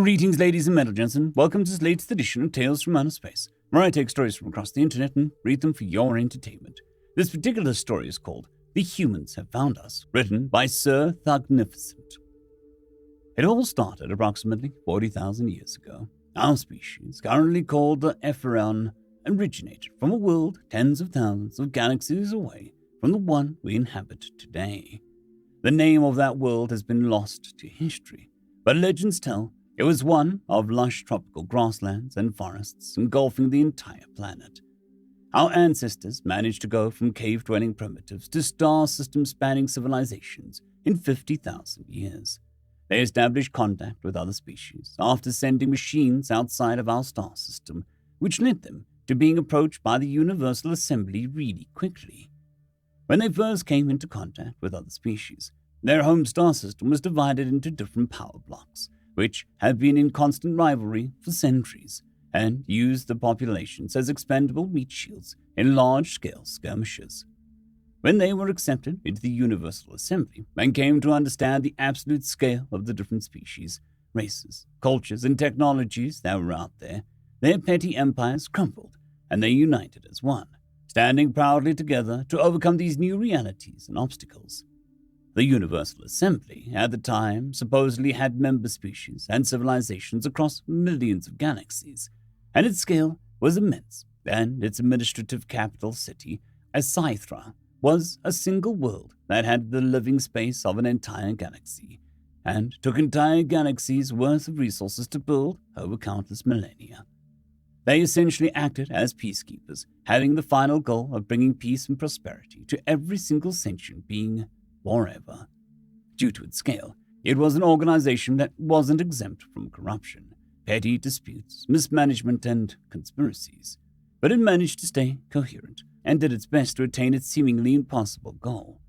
Greetings, ladies and gentlemen. Welcome to this latest edition of Tales from Outer Space, where I take stories from across the internet and read them for your entertainment. This particular story is called The Humans Have Found Us, written by Sir-Thugnificent. It all started approximately 40,000 years ago. Our species, currently called the HFY, originated from a world tens of thousands of galaxies away from the one we inhabit today. The name of that world has been lost to history, but legends tell it was one of lush tropical grasslands and forests engulfing the entire planet. Our ancestors managed to go from cave-dwelling primitives to star system-spanning civilizations in 50,000 years. They established contact with other species after sending machines outside of our star system, which led them to being approached by the Universal Assembly really quickly. When they first came into contact with other species, their home star system was divided into different power blocks, which had been in constant rivalry for centuries, and used the populations as expendable meat shields in large-scale skirmishes. When they were accepted into the Universal Assembly and came to understand the absolute scale of the different species, races, cultures, and technologies that were out there, their petty empires crumbled, and they united as one, standing proudly together to overcome these new realities and obstacles. The Universal Assembly, at the time, supposedly had member species and civilizations across millions of galaxies, and its scale was immense, and its administrative capital city, HFY, was a single world that had the living space of an entire galaxy, and took entire galaxies' worth of resources to build over countless millennia. They essentially acted as peacekeepers, having the final goal of bringing peace and prosperity to every single sentient being forever. Due to its scale, it was an organization that wasn't exempt from corruption, petty disputes, mismanagement, and conspiracies, but it managed to stay coherent and did its best to attain its seemingly impossible goal.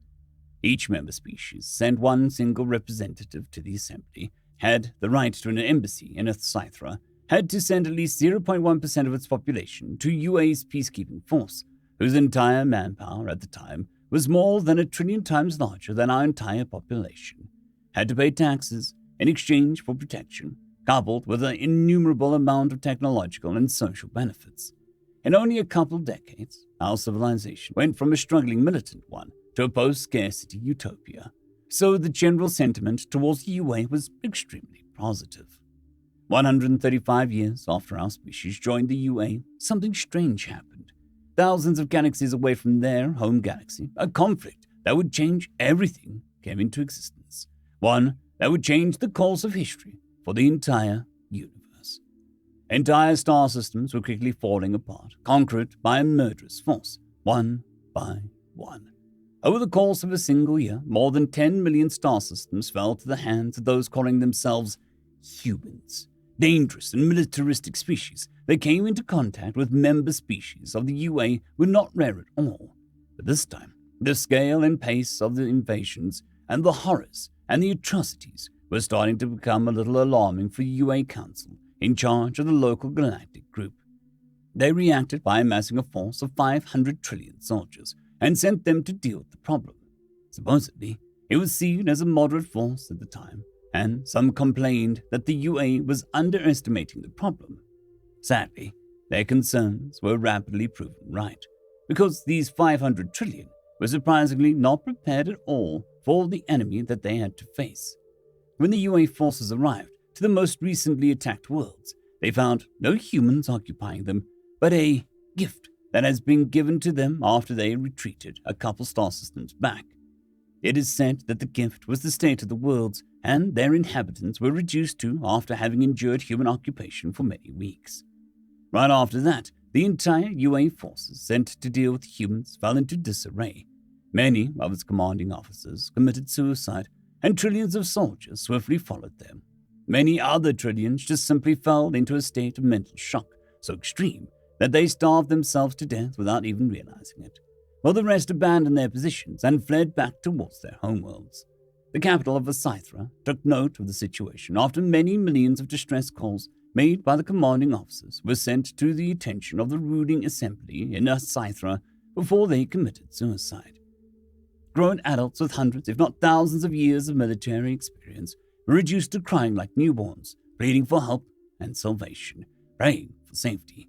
Each member species sent one single representative to the assembly, had the right to an embassy in HFY, had to send at least 0.1% of its population to UA's peacekeeping force, whose entire manpower at the time was more than 1 trillion times larger than our entire population, had to pay taxes in exchange for protection, coupled with an innumerable amount of technological and social benefits. In only a couple decades, our civilization went from a struggling militant one to a post-scarcity utopia, so the general sentiment towards the UA was extremely positive. 135 years after our species joined the UA, something strange happened. Thousands of galaxies away from their home galaxy, a conflict that would change everything came into existence. One that would change the course of history for the entire universe. Entire star systems were quickly falling apart, conquered by a murderous force, one by one. Over the course of a single year, more than 10 million star systems fell to the hands of those calling themselves humans. Dangerous and militaristic species that came into contact with member species of the UA were not rare at all. But this time, the scale and pace of the invasions and the horrors and the atrocities were starting to become a little alarming for UA Council in charge of the local galactic group. They reacted by amassing a force of 500 trillion soldiers and sent them to deal with the problem. Supposedly, it was seen as a moderate force at the time, and some complained that the UA was underestimating the problem. Sadly, their concerns were rapidly proven right, because these 500 trillion were surprisingly not prepared at all for the enemy that they had to face. When the UA forces arrived to the most recently attacked worlds, they found no humans occupying them, but a gift that has been given to them after they retreated a couple star systems back. It is said that the gift was the state of the worlds, and their inhabitants were reduced to after having endured human occupation for many weeks. Right after that, the entire UA forces sent to deal with humans fell into disarray. Many of its commanding officers committed suicide, and trillions of soldiers swiftly followed them. Many other trillions just simply fell into a state of mental shock so extreme that they starved themselves to death without even realizing it, while the rest abandoned their positions and fled back towards their homeworlds. The capital of HFY took note of the situation after many millions of distress calls made by the commanding officers were sent to the attention of the ruling assembly in HFY before they committed suicide. Grown adults with hundreds, if not thousands of years of military experience were reduced to crying like newborns pleading for help and salvation, praying for safety.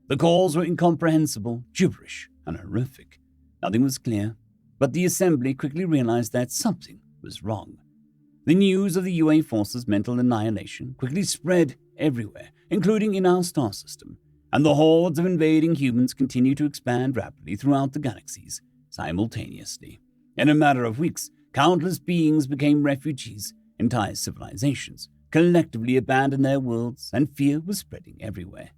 The calls were incomprehensible, gibberish, and horrific. Nothing was clear, but the assembly quickly realized that something was wrong. The news of the UA forces' mental annihilation quickly spread everywhere, including in our star system, and the hordes of invading humans continued to expand rapidly throughout the galaxies, simultaneously. In a matter of weeks, countless beings became refugees. Entire civilizations collectively abandoned their worlds, and fear was spreading everywhere.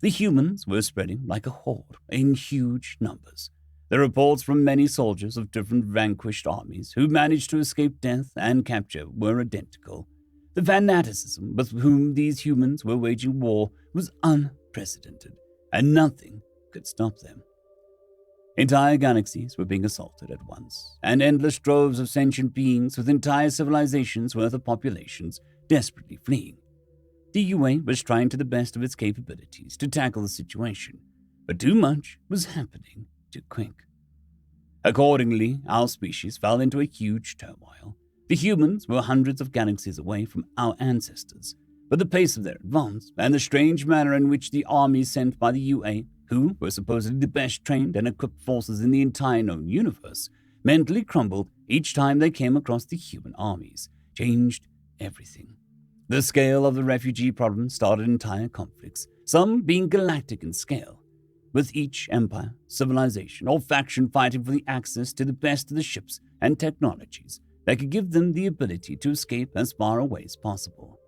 The humans were spreading like a horde in huge numbers. The reports from many soldiers of different vanquished armies who managed to escape death and capture were identical. The fanaticism with whom these humans were waging war was unprecedented, and nothing could stop them. Entire galaxies were being assaulted at once, and endless droves of sentient beings with entire civilizations' worth of populations desperately fleeing. The UA was trying to the best of its capabilities to tackle the situation, but too much was happening too quick. Accordingly, our species fell into a huge turmoil. The humans were hundreds of galaxies away from our ancestors, but the pace of their advance and the strange manner in which the armies sent by the UA, who were supposedly the best trained and equipped forces in the entire known universe, mentally crumbled each time they came across the human armies, changed everything. The scale of the refugee problem started entire conflicts, some being galactic in scale, with each empire, civilization, or faction fighting for the access to the best of the ships and technologies that could give them the ability to escape as far away as possible.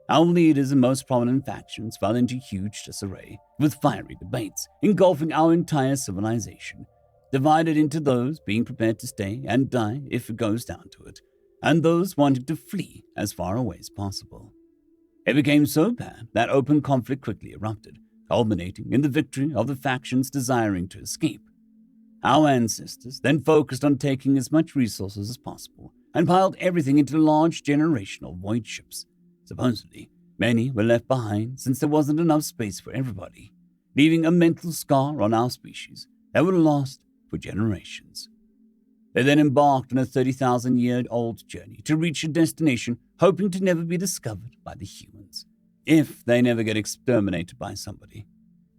Our leaders and most prominent factions fell into huge disarray, with fiery debates engulfing our entire civilization, divided into those being prepared to stay and die if it goes down to it, and those wanting to flee as far away as possible. It became so bad that open conflict quickly erupted, culminating in the victory of the factions desiring to escape. Our ancestors then focused on taking as much resources as possible and piled everything into large generational void ships. Supposedly, many were left behind since there wasn't enough space for everybody, leaving a mental scar on our species that would last for generations. They then embarked on a 30,000-year-old journey to reach a destination hoping to never be discovered by the humans, if they never get exterminated by somebody.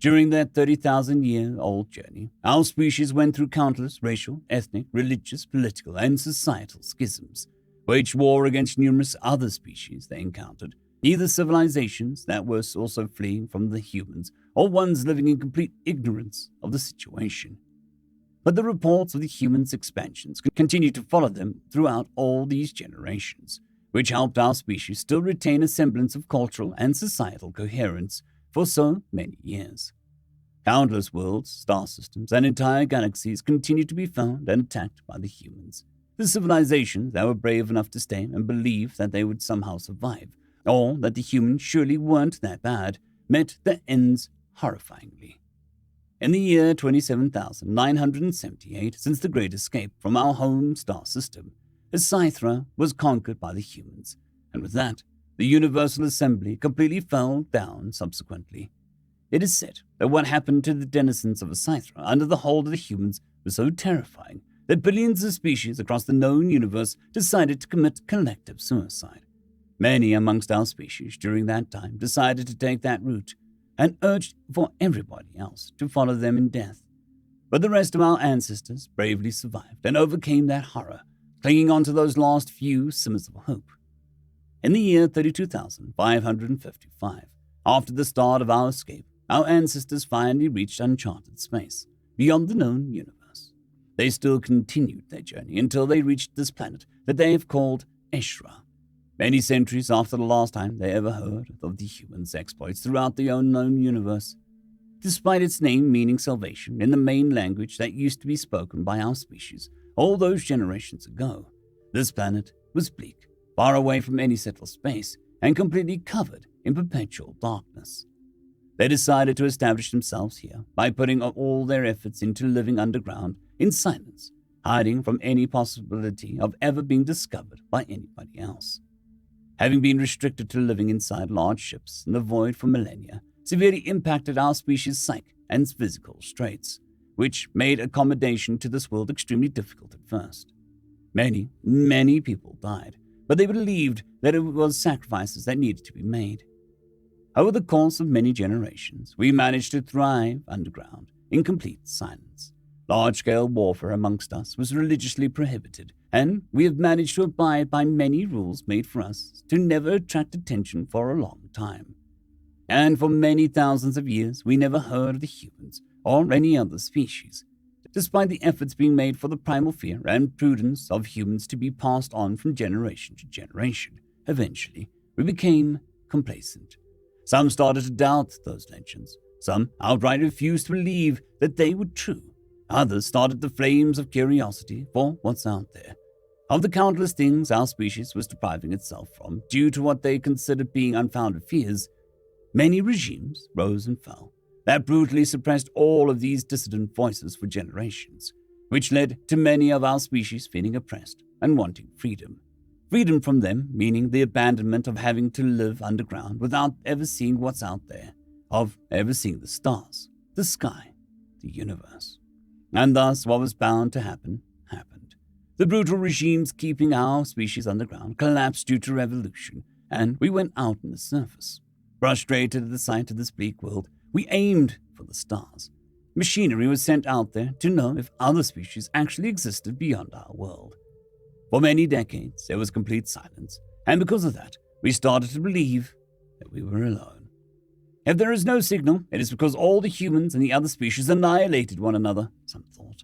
During that 30,000-year-old journey, our species went through countless racial, ethnic, religious, political, and societal schisms, waged war against numerous other species they encountered, either civilizations that were also fleeing from the humans or ones living in complete ignorance of the situation. But the reports of the humans' expansions continued to follow them throughout all these generations, which helped our species still retain a semblance of cultural and societal coherence for so many years. Countless worlds, star systems, and entire galaxies continued to be found and attacked by the humans. The civilizations that were brave enough to stay and believe that they would somehow survive, or that the humans surely weren't that bad, met their ends horrifyingly. In the year 27,978, since the Great Escape from our home star system, Scythra was conquered by the humans, and with that, the Universal Assembly completely fell down subsequently. It is said that what happened to the denizens of Scythra under the hold of the humans was so terrifying that billions of species across the known universe decided to commit collective suicide. Many amongst our species during that time decided to take that route, and urged for everybody else to follow them in death. But the rest of our ancestors bravely survived and overcame that horror, clinging on to those last few simmers of hope. In the year 32,555, after the start of our escape, our ancestors finally reached uncharted space, beyond the known universe. They still continued their journey until they reached this planet that they have called Eshra, many centuries after the last time they ever heard of the humans' exploits throughout the unknown universe. Despite its name meaning salvation in the main language that used to be spoken by our species all those generations ago, this planet was bleak, far away from any settled space, and completely covered in perpetual darkness. They decided to establish themselves here by putting all their efforts into living underground in silence, hiding from any possibility of ever being discovered by anybody else. Having been restricted to living inside large ships in the void for millennia severely impacted our species' psyche and physical traits, which made accommodation to this world extremely difficult at first. Many people died, but they believed that it was sacrifices that needed to be made. Over the course of many generations, we managed to thrive underground in complete silence. Large-scale warfare amongst us was religiously prohibited, and we have managed to abide by many rules made for us to never attract attention for a long time. And for many thousands of years, we never heard of the humans or any other species, despite the efforts being made for the primal fear and prudence of humans to be passed on from generation to generation. Eventually, we became complacent. Some started to doubt those legends. Some outright refused to believe that they were true. Others started the flames of curiosity for what's out there, of the countless things our species was depriving itself from due to what they considered being unfounded fears. Many regimes rose and fell that brutally suppressed all of these dissident voices for generations, which led to many of our species feeling oppressed and wanting freedom. Freedom from them, meaning the abandonment of having to live underground without ever seeing what's out there, of ever seeing the stars, the sky, the universe. And thus what was bound to happen, happened. The brutal regimes keeping our species underground collapsed due to revolution, and we went out on the surface. Frustrated at the sight of this bleak world, we aimed for the stars. Machinery was sent out there to know if other species actually existed beyond our world. For many decades, there was complete silence, and because of that, we started to believe that we were alone. If there is no signal, it is because all the humans and the other species annihilated one another, some thought.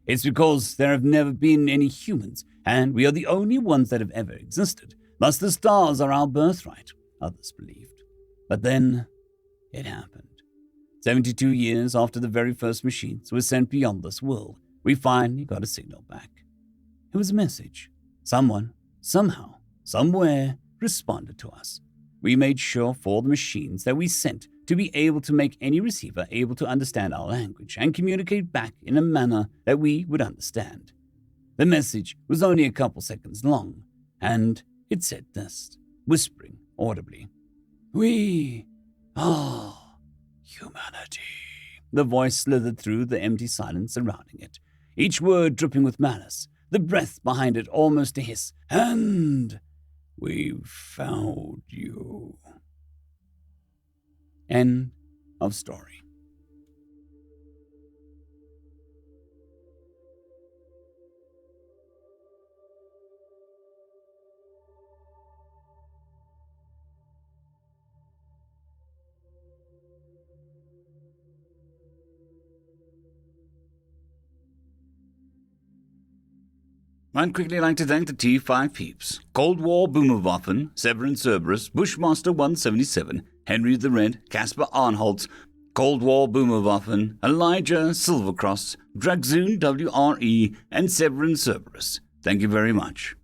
It's because there have never been any humans, and we are the only ones that have ever existed. Thus the stars are our birthright, others believed. But then, it happened. 72 years after the very first machines were sent beyond this world, we finally got a signal back. It was a message. Someone, somehow, somewhere, responded to us. We made sure for the machines that we sent to be able to make any receiver able to understand our language and communicate back in a manner that we would understand. The message was only a couple seconds long, and it said this, whispering audibly. "We are humanity." The voice slithered through the empty silence surrounding it, each word dripping with malice, the breath behind it almost a hiss. "And we've found you." End of story. I'd quickly like to thank the T5 peeps: Cold War Boomerwaffen, Severin Cerberus, Bushmaster 177, Henry the Red, Caspar Arnholtz, Cold War Boomerwaffen, Elijah Silvercross, Dragzoon WRE, and Severin Cerberus. Thank you very much.